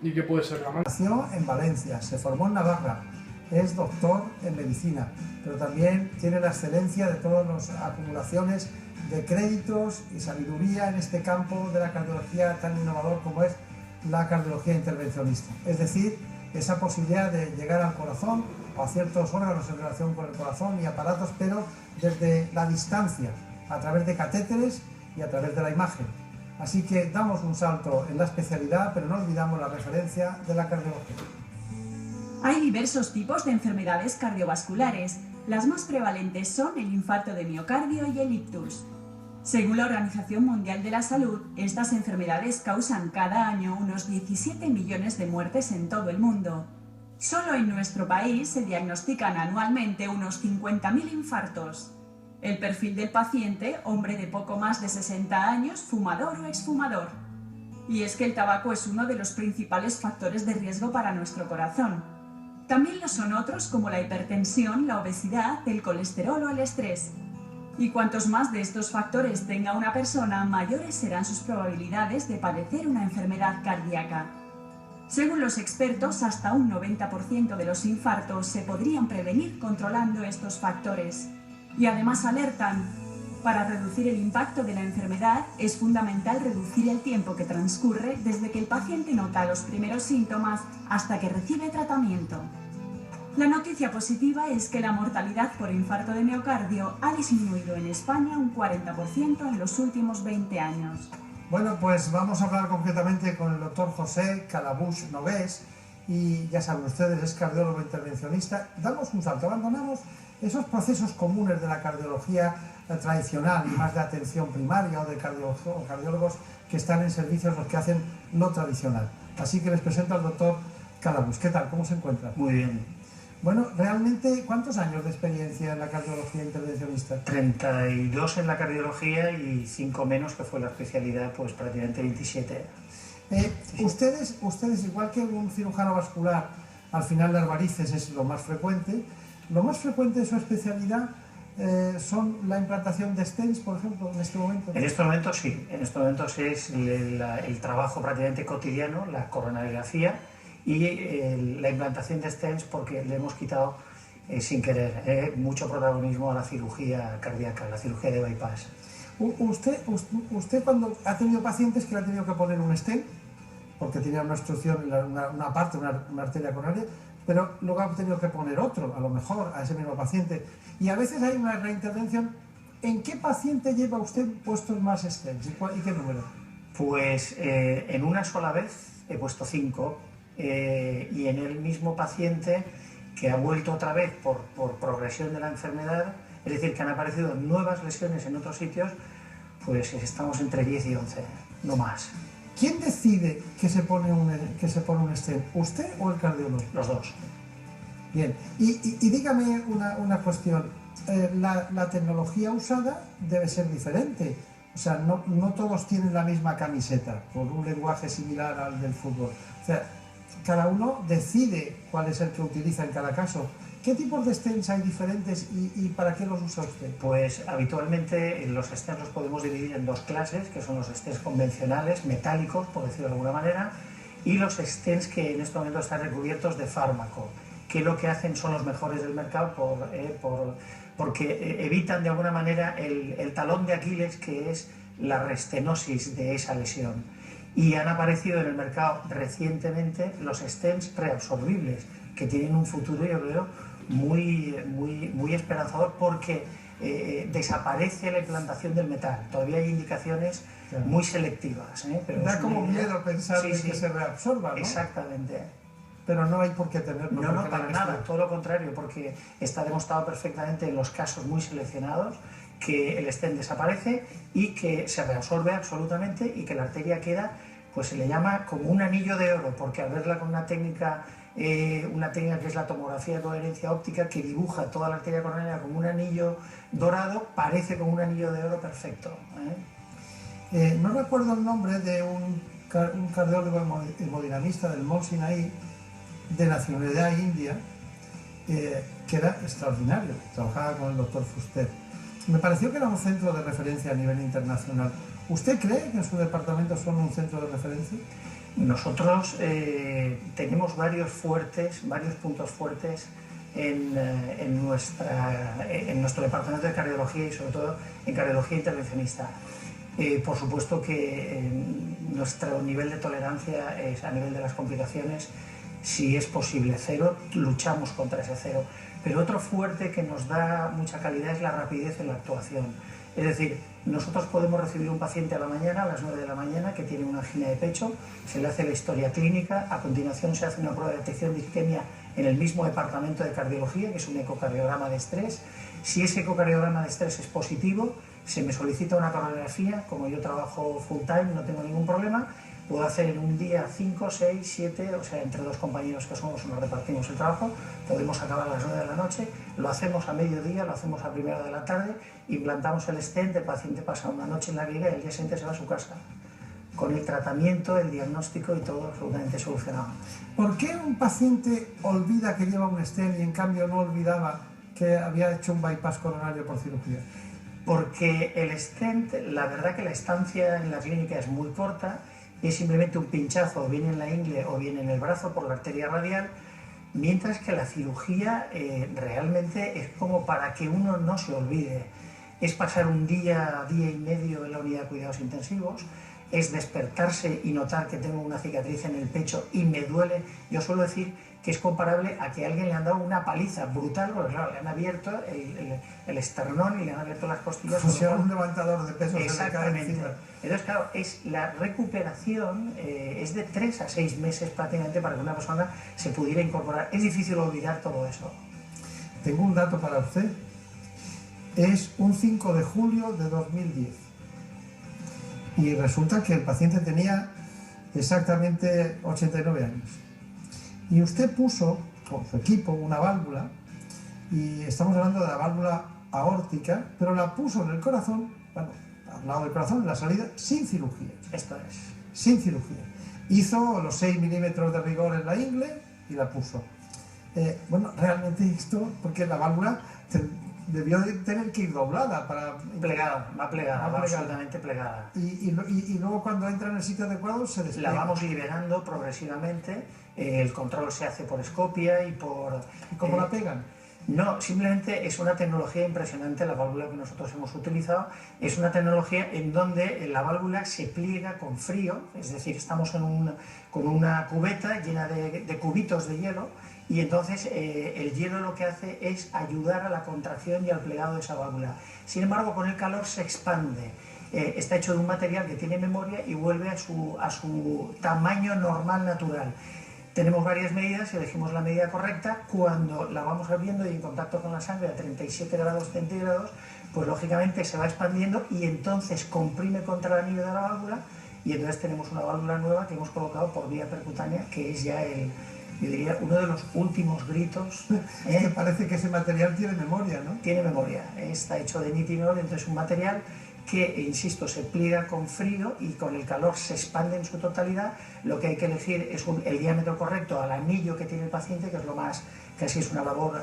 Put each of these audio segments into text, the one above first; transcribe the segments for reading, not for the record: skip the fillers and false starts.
¿Y qué puede ser la más? Nació en Valencia, se formó en Navarra, es doctor en medicina, pero también tiene la excelencia de todas las acumulaciones de créditos y sabiduría en este campo de la cardiología tan innovador como es la cardiología intervencionista. Es decir, esa posibilidad de llegar al corazón o a ciertos órganos en relación con el corazón y aparatos, pero desde la distancia, a través de catéteres y a través de la imagen. Así que damos un salto en la especialidad, pero no olvidamos la referencia de la cardiología. Hay diversos tipos de enfermedades cardiovasculares. Las más prevalentes son el infarto de miocardio y el ictus. Según la Organización Mundial de la Salud, estas enfermedades causan cada año unos 17 millones de muertes en todo el mundo. Solo en nuestro país se diagnostican anualmente unos 50.000 infartos. El perfil del paciente, hombre de poco más de 60 años, fumador o exfumador. Y es que el tabaco es uno de los principales factores de riesgo para nuestro corazón. También lo son otros como la hipertensión, la obesidad, el colesterol o el estrés. Y cuantos más de estos factores tenga una persona, mayores serán sus probabilidades de padecer una enfermedad cardíaca. Según los expertos, hasta un 90% de los infartos se podrían prevenir controlando estos factores. Y además alertan, para reducir el impacto de la enfermedad es fundamental reducir el tiempo que transcurre desde que el paciente nota los primeros síntomas hasta que recibe tratamiento. La noticia positiva es que la mortalidad por infarto de miocardio ha disminuido en España un 40% en los últimos 20 años. Bueno, pues vamos a hablar concretamente con el doctor José Calabuig Nogués y ya saben ustedes, es cardiólogo intervencionista. Damos un salto, abandonamos esos procesos comunes de la cardiología tradicional y más de atención primaria o de cardiólogos que están en servicios los que hacen lo tradicional. Así que les presento al doctor Calabuig. ¿Qué tal? ¿Cómo se encuentra? Muy bien. Bueno, realmente, ¿cuántos años de experiencia en la cardiología intervencionista? 32 en la cardiología y 5 menos, que fue la especialidad, pues prácticamente 27. Sí. Ustedes, igual que un cirujano vascular, al final las varices es lo más frecuente de su especialidad son la implantación de stents, por ejemplo, en este momento. En estos momentos sí, es el trabajo prácticamente cotidiano, la coronariografía y la implantación de stents, porque le hemos quitado sin querer mucho protagonismo a la cirugía cardíaca, la cirugía de bypass. Usted cuando ha tenido pacientes que le ha tenido que poner un stent, porque tenía una obstrucción en una arteria coronaria, pero luego ha tenido que poner otro, a lo mejor, a ese mismo paciente. Y a veces hay una reintervención. ¿En qué paciente lleva usted puestos más stents y qué número? Pues en una sola vez he puesto 5 y en el mismo paciente que ha vuelto otra vez por progresión de la enfermedad, es decir, que han aparecido nuevas lesiones en otros sitios, pues estamos entre 10 y 11, no más. ¿Quién decide que se pone un stent? ¿Usted o el cardiólogo? Los dos. Bien, y dígame una cuestión. La tecnología usada debe ser diferente. O sea, no todos tienen la misma camiseta, por un lenguaje similar al del fútbol. O sea, cada uno decide cuál es el que utiliza en cada caso. ¿Qué tipos de stents hay diferentes y para qué los usa usted? Pues habitualmente los stents los podemos dividir en dos clases, que son los stents convencionales, metálicos, por decirlo de alguna manera, y los stents que en este momento están recubiertos de fármaco, que lo que hacen son los mejores del mercado porque evitan de alguna manera el talón de Aquiles, que es la restenosis de esa lesión. Y han aparecido en el mercado recientemente los stents preabsorbibles, que tienen un futuro, yo creo, muy esperanzador, porque desaparece la implantación del metal. Todavía hay indicaciones muy selectivas. Pero da como miedo pensar que se reabsorba, ¿no? Exactamente. Pero no hay por qué tenerlo. No, para nada, todo lo contrario, porque está demostrado perfectamente en los casos muy seleccionados que el stent desaparece y que se reabsorbe absolutamente y que la arteria queda, pues se le llama como un anillo de oro, porque al verla con una técnica que es la tomografía de coherencia óptica, que dibuja toda la arteria coronaria como un anillo dorado, parece como un anillo de oro perfecto. No recuerdo el nombre de un cardiólogo hemodinamista del Mont Sinai, de nacionalidad india, que era extraordinario, trabajaba con el doctor Fuster. Me pareció que era un centro de referencia a nivel internacional. ¿Usted cree que en su departamento son un centro de referencia? Nosotros tenemos varios puntos fuertes en nuestro departamento de cardiología y sobre todo en cardiología intervencionista. Por supuesto que nuestro nivel de tolerancia es a nivel de las complicaciones, si es posible cero, luchamos contra ese cero. Pero otro fuerte que nos da mucha calidad es la rapidez en la actuación. Es decir, nosotros podemos recibir un paciente a la mañana, a las 9 de la mañana, que tiene una angina de pecho, se le hace la historia clínica, a continuación se hace una prueba de detección de isquemia en el mismo departamento de cardiología, que es un ecocardiograma de estrés. Si ese ecocardiograma de estrés es positivo, se me solicita una coronografía. Como yo trabajo full time, no tengo ningún problema, puedo hacer en un día 5, 6, 7, o sea, entre dos compañeros que somos, nos repartimos el trabajo, podemos acabar a las 9 de la noche, lo hacemos a mediodía, lo hacemos a primera de la tarde, implantamos el stent, el paciente pasa una noche en la clínica y el día siguiente se va a su casa, con el tratamiento, el diagnóstico y todo absolutamente solucionado. ¿Por qué un paciente olvida que lleva un stent y en cambio no olvidaba que había hecho un bypass coronario por cirugía? Porque el stent, la verdad que la estancia en la clínica es muy corta, es simplemente un pinchazo o bien en la ingle o bien en el brazo por la arteria radial, mientras que la cirugía realmente es como para que uno no se olvide. Es pasar un día, día y medio en la unidad de cuidados intensivos, es despertarse y notar que tengo una cicatriz en el pecho y me duele. Yo suelo decir que es comparable a que a alguien le han dado una paliza brutal, porque claro, le han abierto el esternón y le han abierto las costillas. O sea, un levantador de peso. Exactamente. Entonces, claro, la recuperación es de 3 a 6 meses prácticamente para que una persona se pudiera incorporar. Es difícil olvidar todo eso. Tengo un dato para usted. Es un 5 de julio de 2010. Y resulta que el paciente tenía exactamente 89 años. Y usted puso, con su equipo, una válvula, y estamos hablando de la válvula aórtica, pero la puso en el corazón, bueno, al lado del corazón, en la salida, sin cirugía. Esto es. Sin cirugía. Hizo los 6 milímetros de rigor en la ingle y la puso. Bueno, realmente esto, porque la válvula debió de tener que ir doblada para... Plegada, va absolutamente plegada. Y luego cuando entra en el sitio adecuado se despliega. La vamos liberando progresivamente, el control se hace por escopia y por... ¿Y cómo la pegan? No, simplemente es una tecnología impresionante la válvula que nosotros hemos utilizado. Es una tecnología en donde la válvula se pliega con frío, es decir, estamos con una cubeta llena de cubitos de hielo y entonces el hielo lo que hace es ayudar a la contracción y al plegado de esa válvula. Sin embargo, con el calor se expande. Está hecho de un material que tiene memoria y vuelve a su tamaño normal, natural. Tenemos varias medidas y elegimos la medida correcta. Cuando la vamos abriendo y en contacto con la sangre a 37 grados centígrados, pues lógicamente se va expandiendo y entonces comprime contra el anillo de la válvula y entonces tenemos una válvula nueva que hemos colocado por vía percutánea, que es ya yo diría, uno de los últimos gritos. Es que parece que ese material tiene memoria, ¿no? Tiene memoria. Está hecho de nitinol, entonces es un material que, insisto, se pliega con frío y con el calor se expande en su totalidad. Lo que hay que elegir es el diámetro correcto al anillo que tiene el paciente, que es lo más, casi es una labor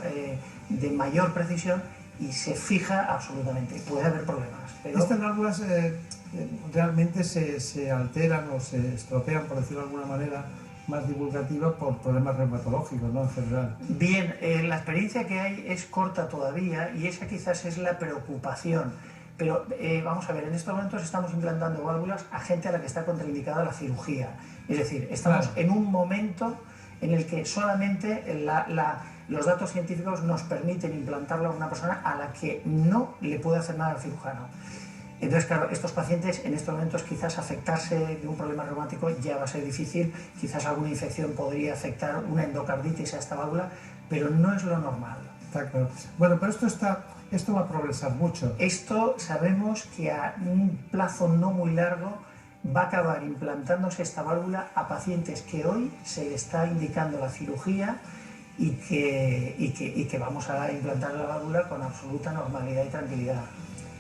de mayor precisión, y se fija absolutamente. Puede haber problemas. Pero... Estas válvulas realmente se alteran o se estropean, por decirlo de alguna manera más divulgativa, por problemas reumatológicos, ¿no? En general. Bien, la experiencia que hay es corta todavía y esa quizás es la preocupación. Pero vamos a ver, en estos momentos estamos implantando válvulas a gente a la que está contraindicada la cirugía. Es decir, estamos en un momento en el que solamente los datos científicos nos permiten implantarlo a una persona a la que no le puede hacer nada el cirujano. Entonces, claro, estos pacientes en estos momentos quizás afectarse de un problema reumático ya va a ser difícil, quizás alguna infección podría afectar una endocarditis a esta válvula, pero no es lo normal. Está claro. Bueno, pero esto va a progresar mucho. Esto sabemos que a un plazo no muy largo va a acabar implantándose esta válvula a pacientes que hoy se le está indicando la cirugía y que vamos a implantar la válvula con absoluta normalidad y tranquilidad.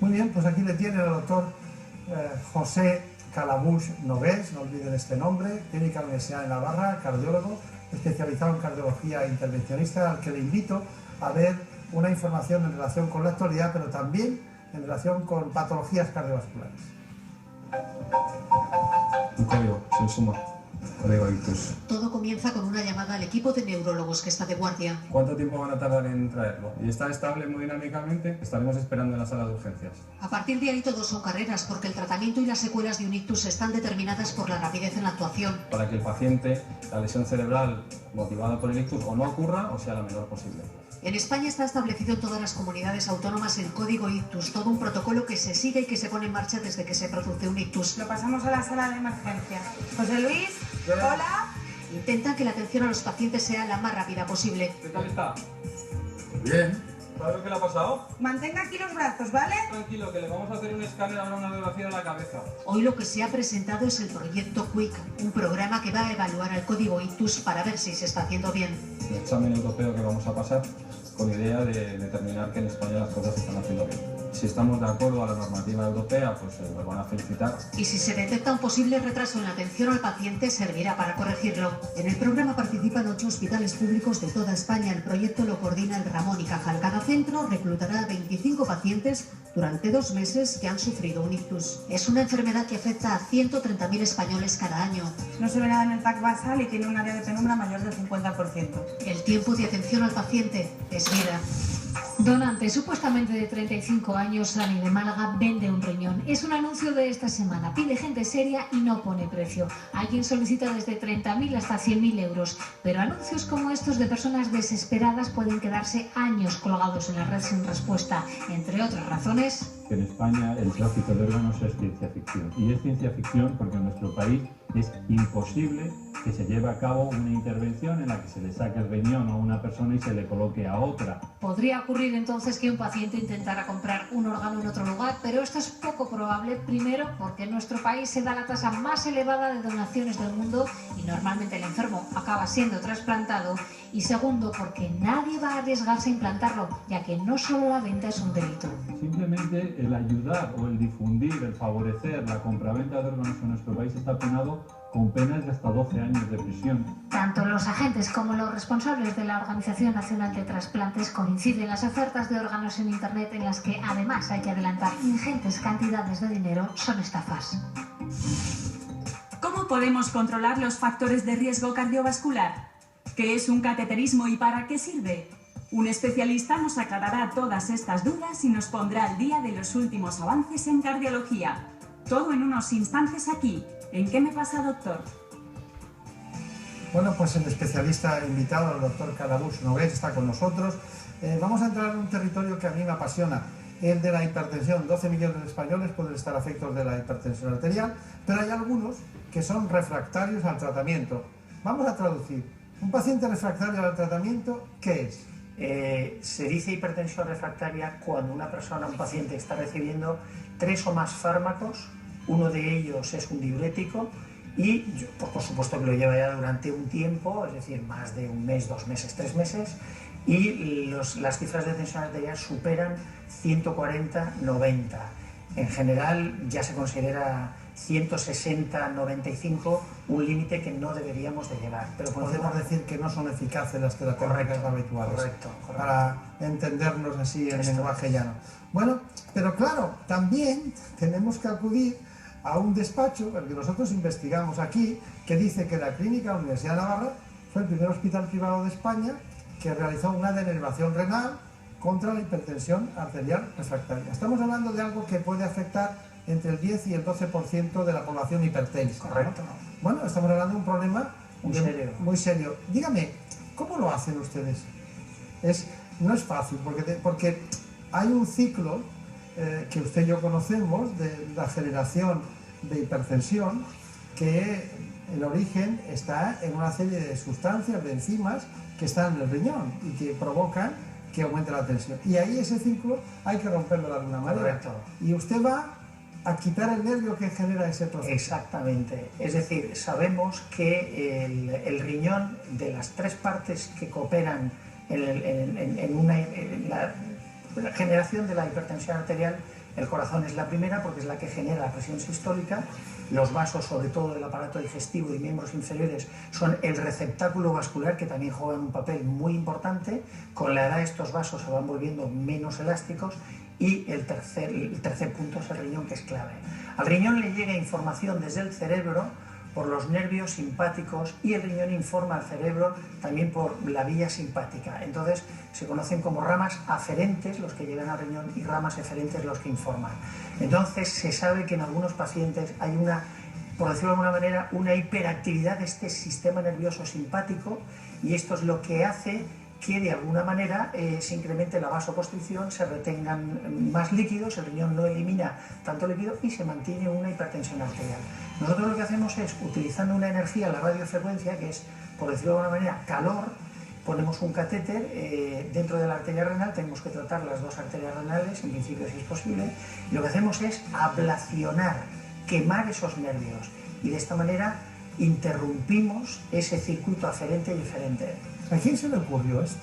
Muy bien, pues aquí le tiene el doctor José Calabuix Nogués, no olviden este nombre, Clínica Universidad de Navarra, cardiólogo, especializado en cardiología intervencionista, al que le invito a ver una información en relación con la actualidad, pero también en relación con patologías cardiovasculares. Un código, sin suma. Código ictus. Todo comienza con una llamada al equipo de neurólogos que está de guardia. ¿Cuánto tiempo van a tardar en traerlo? ¿Y está estable hemodinámicamente? Estaremos esperando en la sala de urgencias. A partir de ahí todo son carreras, porque el tratamiento y las secuelas de un ictus están determinadas por la rapidez en la actuación. Para que el paciente, la lesión cerebral motivada por el ictus o no ocurra o sea la menor posible. En España está establecido en todas las comunidades autónomas el código ictus, todo un protocolo que se sigue y que se pone en marcha desde que se produce un ictus. Lo pasamos a la sala de emergencia. José Luis, hola. Intentan que la atención a los pacientes sea la más rápida posible. ¿Qué tal está? Bien. ¿Sabes lo que le ha pasado? Mantenga aquí los brazos, ¿vale? Tranquilo, que le vamos a hacer un escáner ahora, una radiografía de la cabeza. Hoy lo que se ha presentado es el proyecto QUIC, un programa que va a evaluar el código ictus para ver si se está haciendo bien. El examen europeo que vamos a pasar con idea de determinar que en España las cosas se están haciendo bien. Si estamos de acuerdo a la normativa europea, pues nos van a felicitar. Y si se detecta un posible retraso en la atención al paciente, servirá para corregirlo. En el programa participan 8 hospitales públicos de toda España. El proyecto lo coordina el Ramón y Cajal. Cada centro reclutará a 25 pacientes durante 2 meses que han sufrido un ictus. Es una enfermedad que afecta a 130.000 españoles cada año. No se ve nada en el TAC basal y tiene un área de penumbra mayor del 50%. El tiempo de atención al paciente es vida. Donante, supuestamente de 35 años, Dani de Málaga, vende un riñón. Es un anuncio de esta semana. Pide gente seria y no pone precio. Alguien solicita desde 30.000 hasta 100.000 euros. Pero anuncios como estos de personas desesperadas pueden quedarse años colgados en la red sin respuesta. Entre otras razones... Que en España el tráfico de órganos es ciencia ficción. Y es ciencia ficción porque en nuestro país es imposible que se lleve a cabo una intervención en la que se le saque el riñón a una persona y se le coloque a otra. Podría ocurrir entonces que un paciente intentara comprar un órgano en otro lugar, pero esto es poco probable, primero porque en nuestro país se da la tasa más elevada de donaciones del mundo y normalmente el enfermo acaba siendo trasplantado, y segundo porque nadie va a arriesgarse a implantarlo, ya que no solo la venta es un delito. Simplemente el ayudar o el difundir, el favorecer la compraventa de órganos en nuestro país está penado con penas de hasta 12 años de prisión. Tanto los agentes como los responsables de la Organización Nacional de Trasplantes coinciden en las ofertas de órganos en Internet en las que además hay que adelantar ingentes cantidades de dinero son estafas. ¿Cómo podemos controlar los factores de riesgo cardiovascular? ¿Qué es un cateterismo y para qué sirve? Un especialista nos aclarará todas estas dudas y nos pondrá al día de los últimos avances en cardiología. Todo en unos instantes aquí. ¿En qué me pasa, doctor? Bueno, pues el especialista invitado, el doctor Calabuch Nogués, está con nosotros. Vamos a entrar en un territorio que a mí me apasiona, el de la hipertensión. 12 millones de españoles pueden estar afectados de la hipertensión arterial, pero hay algunos que son refractarios al tratamiento. Vamos a traducir. ¿Un paciente refractario al tratamiento qué es? Se dice hipertensión refractaria cuando una persona, un paciente, está recibiendo 3 o más fármacos. Uno de ellos es un diurético y, por supuesto, que lo lleva ya durante un tiempo, es decir, más de 1 mes, 2 meses, 3 meses, y las cifras de tensión arterial superan 140-90. En general ya se considera 160-95 un límite que no deberíamos de llegar. Pero podemos decir que no son eficaces las terapias habituales. Correcto. Para entendernos así en lenguaje llano. Bueno, pero claro, también tenemos que acudir a un despacho, el que nosotros investigamos aquí, que dice que la Clínica Universidad de Navarra fue el primer hospital privado de España que realizó una denervación renal contra la hipertensión arterial refractaria. Estamos hablando de algo que puede afectar entre el 10 y el 12% de la población hipertensa. Correcto. ¿No? Bueno, estamos hablando de un problema muy serio. Dígame, ¿cómo lo hacen ustedes? No es fácil, porque hay un ciclo que usted y yo conocemos de la generación de hipertensión, que el origen está en una serie de sustancias, de enzimas que están en el riñón y que provocan que aumente la tensión. Y ahí ese ciclo hay que romperlo de alguna manera. Correcto. Y usted va a quitar el nervio que genera ese proceso. Exactamente. Es decir, sabemos que el riñón, de las 3 partes que cooperan en la generación de la hipertensión arterial, el corazón es la primera porque es la que genera la presión sistólica. Los vasos, sobre todo del aparato digestivo y miembros inferiores, son el receptáculo vascular, que también juegan un papel muy importante. Con la edad estos vasos se van volviendo menos elásticos. Y el tercer punto es el riñón, que es clave. Al riñón le llega información desde el cerebro por los nervios simpáticos y el riñón informa al cerebro también por la vía simpática. Entonces se conocen como ramas aferentes los que llegan al riñón y ramas eferentes los que informan. Entonces se sabe que en algunos pacientes hay una, por decirlo de alguna manera, una hiperactividad de este sistema nervioso simpático, y esto es lo que hace que de alguna manera se incremente la vasoconstricción, se retengan más líquidos, el riñón no elimina tanto líquido y se mantiene una hipertensión arterial. Nosotros lo que hacemos es, utilizando una energía, la radiofrecuencia, que es, por decirlo de alguna manera, calor, ponemos un catéter dentro de la arteria renal, tenemos que tratar las dos arterias renales, en principio si es posible, y lo que hacemos es ablacionar, quemar esos nervios, y de esta manera interrumpimos ese circuito aferente y eferente. ¿A quién se le ocurrió esto?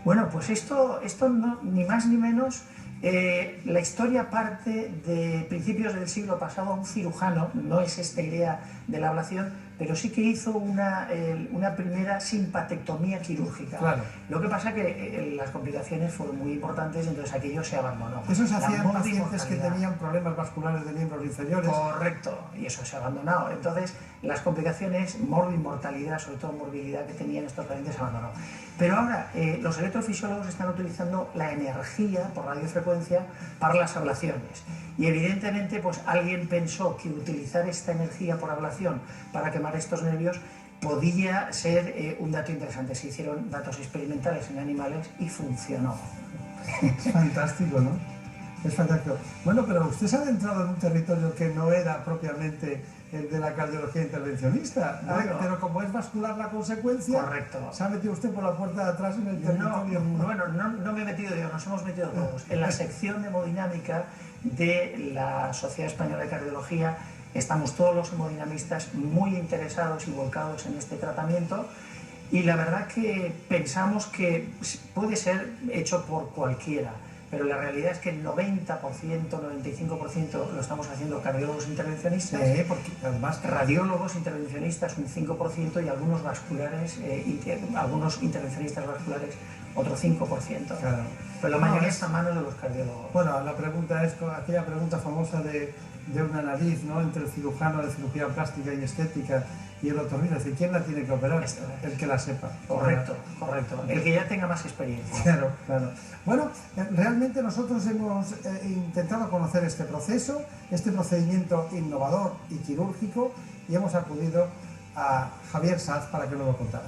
Bueno, pues esto no, ni más ni menos, la historia parte de principios del siglo pasado. Un cirujano, no es esta idea de la ablación, pero sí que hizo una primera simpatectomía quirúrgica. Claro. Lo que pasa que las complicaciones fueron muy importantes, entonces aquello se abandonó. Eso se hacía en La pacientes que morbimortalidad. tenían problemas vasculares de miembros inferiores. Correcto, y eso se ha abandonado. Entonces, las complicaciones, morbimortalidad, sobre todo morbilidad que tenían estos pacientes, se abandonó. Pero ahora, los electrofisiólogos están utilizando la energía por radiofrecuencia para las ablaciones. Y evidentemente, pues alguien pensó que utilizar esta energía por ablación para quemar estos nervios podía ser un dato interesante. Se hicieron datos experimentales en animales y funcionó. Es fantástico, ¿no? Es fantástico. Bueno, pero usted se ha adentrado en un territorio que no era propiamente el de la cardiología intervencionista, ¿no? Bueno, Pero como es vascular la consecuencia, correcto. se ha metido usted por la puerta de atrás en el territorio. No me he metido yo, nos hemos metido todos. En la sección de hemodinámica de la Sociedad Española de Cardiología estamos todos los hemodinamistas muy interesados y volcados en este tratamiento, y la verdad que pensamos que puede ser hecho por cualquiera, pero la realidad es que el 90%, 95% lo estamos haciendo cardiólogos intervencionistas, porque además radiólogos intervencionistas un 5% y algunos vasculares, algunos intervencionistas vasculares otro 5%. Claro. Pero la mayoría está a manos de los cardiólogos. Bueno, la pregunta es aquella pregunta famosa de una nariz, ¿no? Entre el cirujano de cirugía plástica y estética y el otorrino. Es decir, ¿quién la tiene que operar? El que la sepa. Correcto, correcto. El que ya tenga más experiencia. Claro, claro. Bueno, realmente nosotros hemos intentado conocer este proceso, este procedimiento innovador y quirúrgico, y hemos acudido a Javier Saz para que nos lo contara.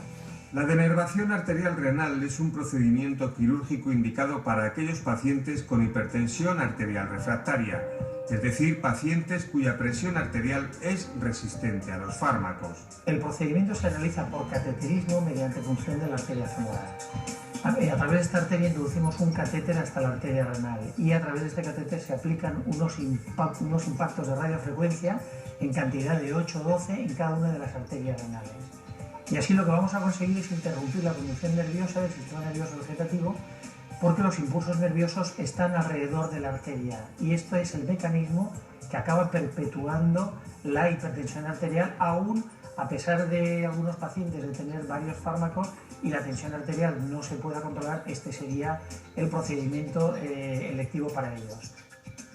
La denervación arterial renal es un procedimiento quirúrgico indicado para aquellos pacientes con hipertensión arterial refractaria, es decir, pacientes cuya presión arterial es resistente a los fármacos. El procedimiento se realiza por cateterismo mediante punción de la arteria femoral. A través de esta arteria introducimos un catéter hasta la arteria renal, y a través de este catéter se aplican unos impactos de radiofrecuencia en cantidad de 8 o 12 en cada una de las arterias renales. Y así lo que vamos a conseguir es interrumpir la conducción nerviosa del sistema nervioso vegetativo, porque los impulsos nerviosos están alrededor de la arteria, y esto es el mecanismo que acaba perpetuando la hipertensión arterial, aún a pesar de algunos pacientes de tener varios fármacos y la tensión arterial no se pueda controlar. Este sería el procedimiento electivo para ellos.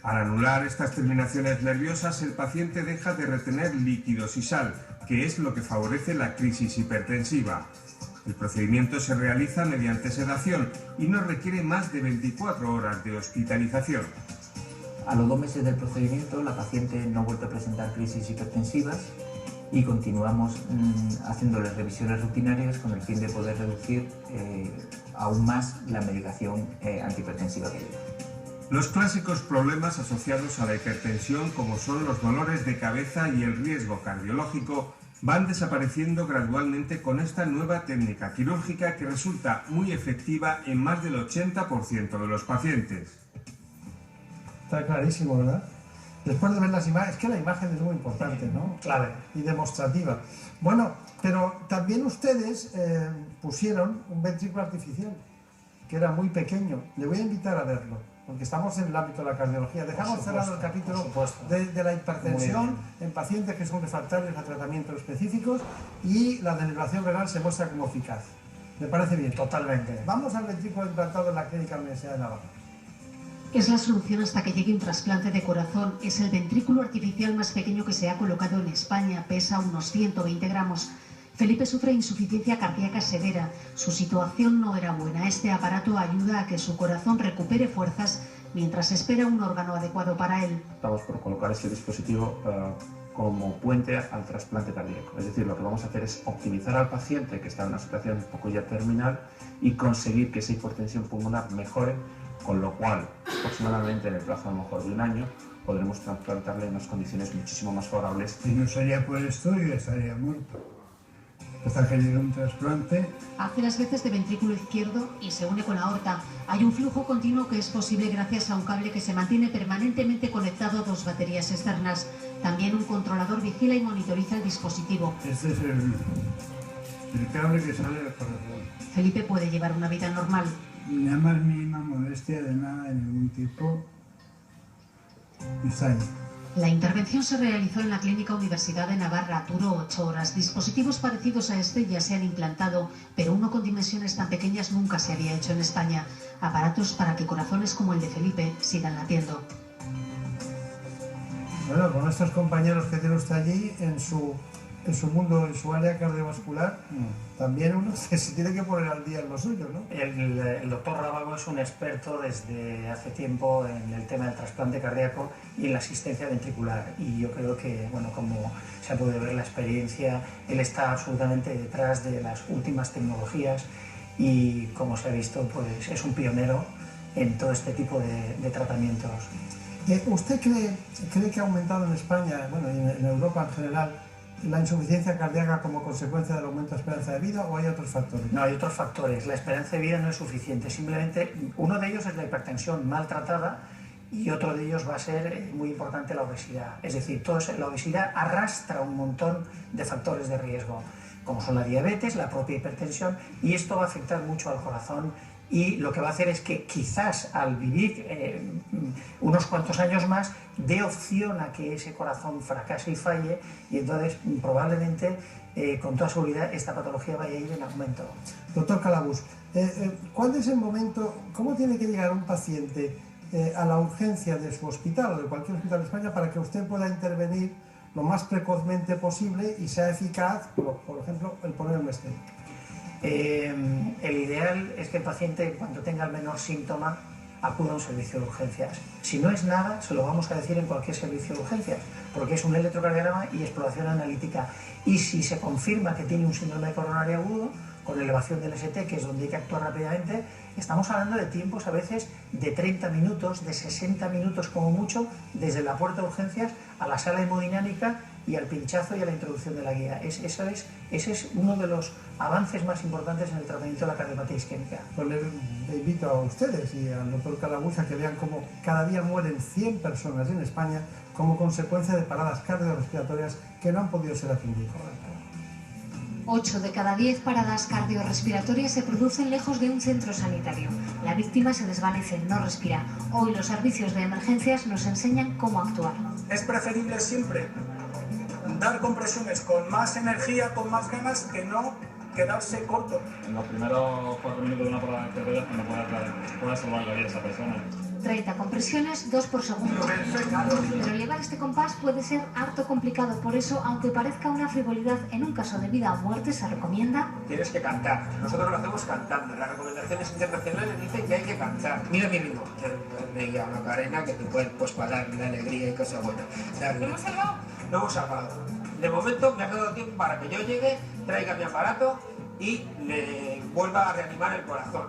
Al anular estas terminaciones nerviosas, el paciente deja de retener líquidos y sal, que es lo que favorece la crisis hipertensiva. El procedimiento se realiza mediante sedación y no requiere más de 24 horas de hospitalización. A los 2 meses del procedimiento, la paciente no ha vuelto a presentar crisis hipertensivas y continuamos haciéndole revisiones rutinarias con el fin de poder reducir aún más la medicación antihipertensiva que lleva. Los clásicos problemas asociados a la hipertensión, como son los dolores de cabeza y el riesgo cardiológico, van desapareciendo gradualmente con esta nueva técnica quirúrgica que resulta muy efectiva en más del 80% de los pacientes. Está clarísimo, ¿verdad? Después de ver las imágenes, es que la imagen es muy importante, ¿no? Clave. Y demostrativa. Bueno, pero también ustedes pusieron un ventrículo artificial, que era muy pequeño. Le voy a invitar a verlo, porque estamos en el ámbito de la cardiología. Dejamos cerrado el capítulo de la hipertensión en pacientes que son refractarios a tratamientos específicos, y la denervación renal se muestra como eficaz. ¿Me parece bien? Totalmente. Vamos al ventrículo implantado en la Clínica Universidad de Navarra. Es la solución hasta que llegue un trasplante de corazón. Es el ventrículo artificial más pequeño que se ha colocado en España. Pesa unos 120 gramos. Felipe sufre insuficiencia cardíaca severa. Su situación no era buena. Este aparato ayuda a que su corazón recupere fuerzas mientras espera un órgano adecuado para él. Estamos por colocar este dispositivo como puente al trasplante cardíaco. Es decir, lo que vamos a hacer es optimizar al paciente que está en una situación un poco ya terminal y conseguir que esa hipertensión pulmonar mejore, con lo cual, aproximadamente en el plazo a lo mejor de un año, podremos trasplantarle en unas condiciones muchísimo más favorables. Si no sería por esto, yo estaría muerto. Hasta que llegue un trasplante. Hace las veces de ventrículo izquierdo y se une con la aorta. Hay un flujo continuo que es posible gracias a un cable que se mantiene permanentemente conectado a dos baterías externas. También un controlador vigila y monitoriza el dispositivo. Este es el cable que sale del corazón. Felipe puede llevar una vida normal. Nada más mínima molestia de nada de ningún tipo. Está ahí. La intervención se realizó en la Clínica Universidad de Navarra, duró 8 horas. Dispositivos parecidos a este ya se han implantado, pero uno con dimensiones tan pequeñas nunca se había hecho en España. Aparatos para que corazones como el de Felipe sigan latiendo. Bueno, con estos compañeros que tiene usted allí, en su mundo, en su área cardiovascular, también uno se tiene que poner al día en lo suyo, ¿no? El doctor Rábago es un experto desde hace tiempo en el tema del trasplante cardíaco y en la asistencia ventricular. Y yo creo que, bueno, como se puede ver la experiencia, él está absolutamente detrás de las últimas tecnologías y, como se ha visto, pues es un pionero en todo este tipo de tratamientos. ¿Usted cree que ha aumentado en España, bueno, en Europa en general, la insuficiencia cardíaca como consecuencia del aumento de esperanza de vida, o hay otros factores? No, hay otros factores. La esperanza de vida no es suficiente. Simplemente uno de ellos es la hipertensión maltratada y otro de ellos va a ser muy importante la obesidad. Es decir, la obesidad arrastra un montón de factores de riesgo, como son la diabetes, la propia hipertensión, y esto va a afectar mucho al corazón. Y lo que va a hacer es que quizás al vivir unos cuantos años más dé opción a que ese corazón fracase y falle, y entonces probablemente con toda seguridad esta patología vaya a ir en aumento. Doctor Calabús, ¿cuál es el momento, cómo tiene que llegar un paciente a la urgencia de su hospital o de cualquier hospital de España para que usted pueda intervenir lo más precozmente posible y sea eficaz, por ejemplo, el poner un stent? El ideal es que el paciente, cuando tenga el menor síntoma, acuda a un servicio de urgencias. Si no es nada, se lo vamos a decir en cualquier servicio de urgencias, porque es un electrocardiograma y exploración analítica. Y si se confirma que tiene un síndrome coronario agudo, con elevación del ST, que es donde hay que actuar rápidamente, estamos hablando de tiempos a veces de 30 minutos, de 60 minutos como mucho, desde la puerta de urgencias a la sala hemodinámica y al pinchazo y a la introducción de la guía. Ese es uno de los avances más importantes en el tratamiento de la cardiopatía isquémica. Pues le invito a ustedes y al doctor Calabús a que vean cómo cada día mueren 100 personas en España como consecuencia de paradas cardiorrespiratorias que no han podido ser atendidas. 8 de cada 10 paradas cardiorrespiratorias se producen lejos de un centro sanitario. La víctima se desvanece, no respira. Hoy los servicios de emergencias nos enseñan cómo actuar. Es preferible siempre dar compresiones con más energía, con más ganas, que no quedarse corto. En los primeros 4 minutos de una parada cardiorrespiratoria cuando pueda salvar la vida a esa persona. 30 compresiones, 2 por segundo. Pero llevar este compás puede ser harto complicado, por eso, aunque parezca una frivolidad, en un caso de vida o muerte se recomienda... Tienes que cantar. Nosotros lo hacemos cantando. Las recomendaciones internacionales dicen que hay que cantar. Mira mi ritmo. Me llama Macarena, que te puede para dar la alegría y cosas buenas. ¿Lo hemos salvado? Lo hemos salvado. De momento me ha dado tiempo para que yo llegue, traiga mi aparato y le vuelva a reanimar el corazón.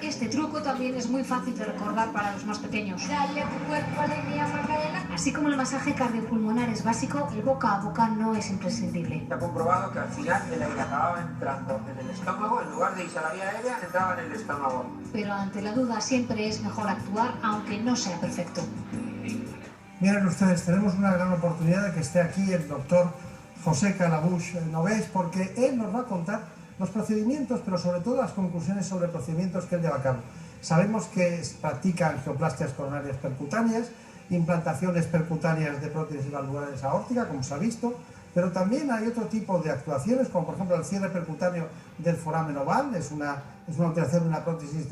Este truco también es muy fácil de recordar para los más pequeños. Dale a tu cuerpo alegría, Macarena. Así como el masaje cardiopulmonar es básico, el boca a boca no es imprescindible. Se ha comprobado que al final el aire acababa entrando en el estómago, en lugar de irse a la vía aérea, entraba en el estómago. Pero ante la duda siempre es mejor actuar, aunque no sea perfecto. Miren ustedes, tenemos una gran oportunidad de que esté aquí el doctor José Calabús Nogués, porque él nos va a contar los procedimientos, pero sobre todo las conclusiones sobre procedimientos que él lleva a cabo. Sabemos que practica angioplastias coronarias percutáneas, implantaciones percutáneas de prótesis valvulares aórtica, como se ha visto, Pero también hay otro tipo de actuaciones, como por ejemplo el cierre percutáneo del foramen oval, es una utilización de una prótesis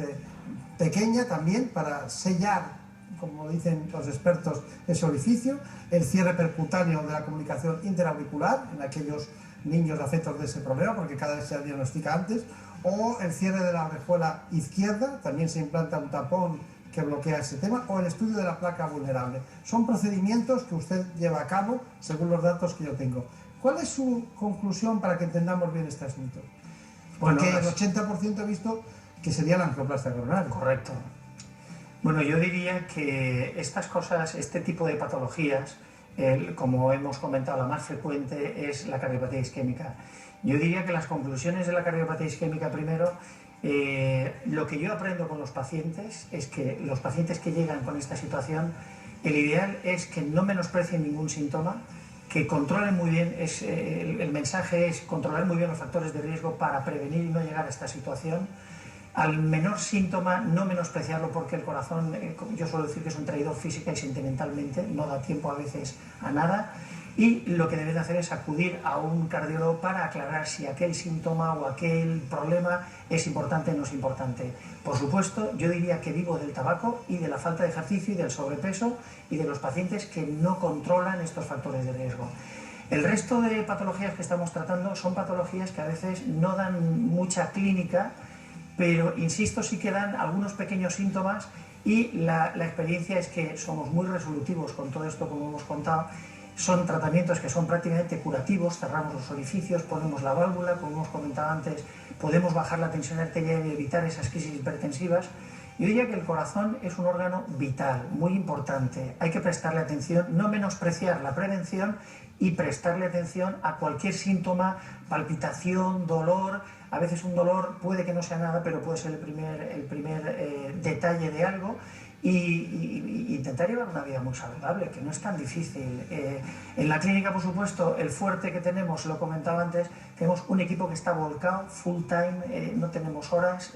pequeña también para sellar, como dicen los expertos, ese orificio. El cierre percutáneo de la comunicación interauricular en aquellos niños afectos de ese problema, porque cada vez se diagnostica antes. O el cierre de la orejuela izquierda, también se implanta un tapón que bloquea ese tema, o el estudio de la placa vulnerable. Son procedimientos que usted lleva a cabo según los datos que yo tengo. ¿Cuál es su conclusión para que entendamos bien este asunto? Porque el 80% he visto que sería la angioplastia coronaria. Correcto. Bueno, yo diría que estas cosas, este tipo de patologías, como hemos comentado, la más frecuente es la cardiopatía isquémica. Yo diría que las conclusiones de la cardiopatía isquémica, primero, lo que yo aprendo con los pacientes es que los pacientes que llegan con esta situación, el ideal es que no menosprecien ningún síntoma, que controlen muy bien, el mensaje es controlar muy bien los factores de riesgo para prevenir y no llegar a esta situación. Al menor síntoma, no menospreciarlo, porque el corazón, yo suelo decir que es un traidor física y sentimentalmente, no da tiempo a veces a nada. Y lo que deben hacer es acudir a un cardiólogo para aclarar si aquel síntoma o aquel problema es importante o no es importante. Por supuesto, yo diría que vivo del tabaco y de la falta de ejercicio y del sobrepeso y de los pacientes que no controlan estos factores de riesgo. El resto de patologías que estamos tratando son patologías que a veces no dan mucha clínica, pero, insisto, sí que dan algunos pequeños síntomas y la experiencia es que somos muy resolutivos con todo esto, como hemos contado. Son tratamientos que son prácticamente curativos, cerramos los orificios, ponemos la válvula, como hemos comentado antes, podemos bajar la tensión arterial y evitar esas crisis hipertensivas. Yo diría que el corazón es un órgano vital, muy importante. Hay que prestarle atención, no menospreciar la prevención y prestarle atención a cualquier síntoma, palpitación, dolor. A veces un dolor puede que no sea nada, pero puede ser el primer detalle de algo. Y intentar llevar una vida muy saludable, que no es tan difícil. En la clínica, por supuesto, el fuerte que tenemos, lo comentaba antes, tenemos un equipo que está volcado, full time, no tenemos horas,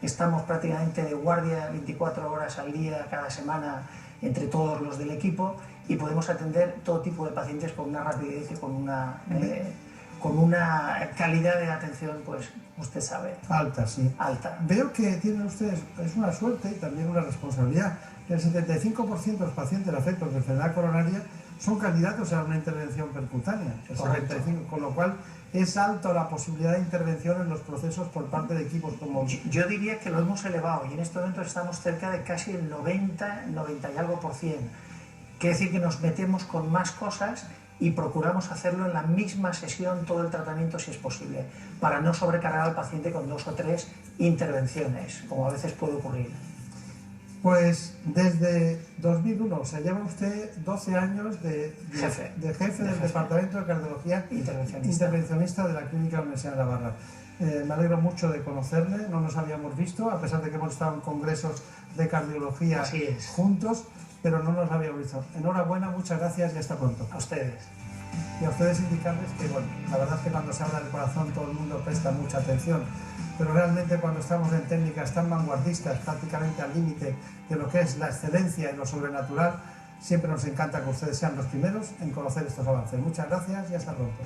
estamos prácticamente de guardia 24 horas al día, cada semana, entre todos los del equipo, y podemos atender todo tipo de pacientes con una rapidez y con una calidad de atención, pues usted sabe. Alta, sí. Alta. Veo que tienen ustedes, es una suerte y también una responsabilidad. El 75% de los pacientes afectos de enfermedad coronaria son candidatos a una intervención percutánea. El 75%, con lo cual es alta la posibilidad de intervención en los procesos por parte de equipos como... Yo diría que lo hemos elevado y en este momento estamos cerca de casi el 90 y algo %. Quiere decir que nos metemos con más cosas y procuramos hacerlo en la misma sesión, todo el tratamiento si es posible, para no sobrecargar al paciente con 2 o 3 intervenciones, como a veces puede ocurrir. Pues desde 2001, o sea, lleva usted 12 años de jefe del Departamento de Cardiología Intervencionista de la Clínica de la Universidad de Navarra. Me alegro mucho de conocerle, no nos habíamos visto, a pesar de que hemos estado en congresos de cardiología juntos, pero no nos habíamos visto. Enhorabuena, muchas gracias y hasta pronto. A ustedes. Y a ustedes indicarles que, bueno, la verdad es que cuando se habla del corazón todo el mundo presta mucha atención, pero realmente cuando estamos en técnicas tan vanguardistas, prácticamente al límite de lo que es la excelencia y lo sobrenatural, siempre nos encanta que ustedes sean los primeros en conocer estos avances. Muchas gracias y hasta pronto.